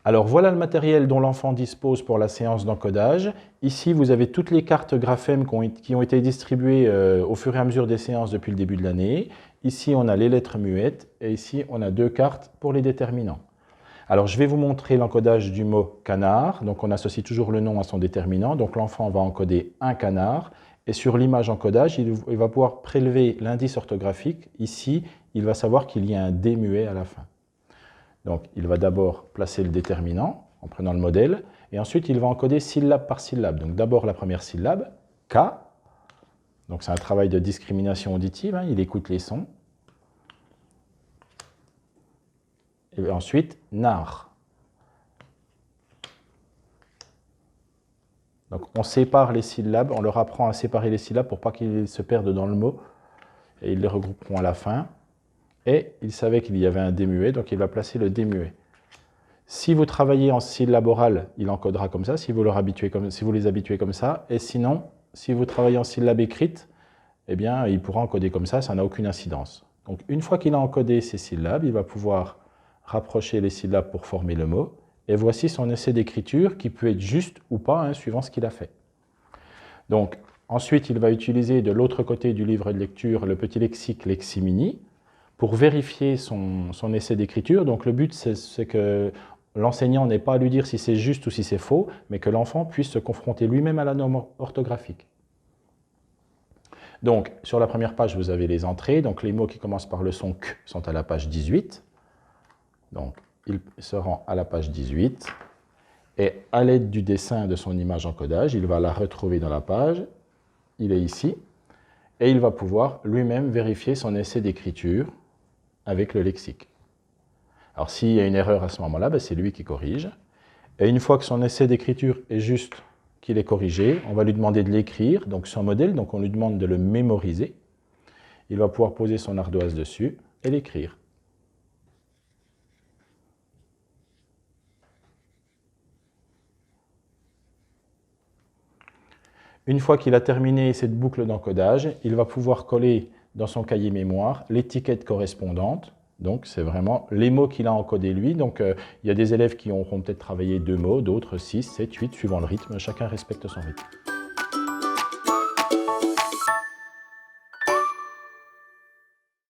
Alors voilà le matériel dont l'enfant dispose pour la séance d'encodage. Ici, vous avez toutes les cartes graphèmes qui ont été distribuées au fur et à mesure des séances depuis le début de l'année. Ici, on a les lettres muettes et ici, on a 2 cartes pour les déterminants. Alors, je vais vous montrer l'encodage du mot canard. Donc, on associe toujours le nom à son déterminant. Donc, l'enfant va encoder un canard. Et sur l'image encodage, il va pouvoir prélever l'indice orthographique. Ici, il va savoir qu'il y a un D muet à la fin. Donc, il va d'abord placer le déterminant en prenant le modèle, et ensuite, il va encoder syllabe par syllabe. Donc, d'abord la première syllabe, K. Donc, c'est un travail de discrimination auditive, hein, il écoute les sons. Et ensuite, nar. Donc, on sépare les syllabes, on leur apprend à séparer les syllabes pour pas qu'ils se perdent dans le mot, et ils les regrouperont à la fin. Et il savait qu'il y avait un D muet, donc il va placer le D muet. Si vous travaillez en syllabe orale, il encodera comme ça, si vous les habituez comme ça. Et sinon, si vous travaillez en syllabe écrite, eh bien, il pourra encoder comme ça n'a aucune incidence. Donc, une fois qu'il a encodé ces syllabes, il va pouvoir rapprocher les syllabes pour former le mot. Et voici son essai d'écriture qui peut être juste ou pas, hein, suivant ce qu'il a fait. Donc, ensuite, il va utiliser de l'autre côté du livre de lecture le petit lexique Leximini pour vérifier son essai d'écriture. Donc, le but, c'est que l'enseignant n'ait pas à lui dire si c'est juste ou si c'est faux, mais que l'enfant puisse se confronter lui-même à la norme orthographique. Donc, sur la première page, vous avez les entrées. Donc, les mots qui commencent par le son Q sont à la page 18. Donc, il se rend à la page 18. Et à l'aide du dessin de son image encodage, il va la retrouver dans la page. Il est ici. Et il va pouvoir lui-même vérifier son essai d'écriture avec le lexique. Alors, s'il y a une erreur à ce moment-là, ben, c'est lui qui corrige. Et une fois que son essai d'écriture est juste, qu'il est corrigé, on va lui demander de l'écrire, donc son modèle, donc on lui demande de le mémoriser. Il va pouvoir poser son ardoise dessus et l'écrire. Une fois qu'il a terminé cette boucle d'encodage, il va pouvoir coller dans son cahier mémoire l'étiquette correspondante. Donc, c'est vraiment les mots qu'il a encodés lui. Donc, il y a des élèves qui auront peut-être travaillé 2 mots, d'autres 6, 7, 8, suivant le rythme. Chacun respecte son rythme.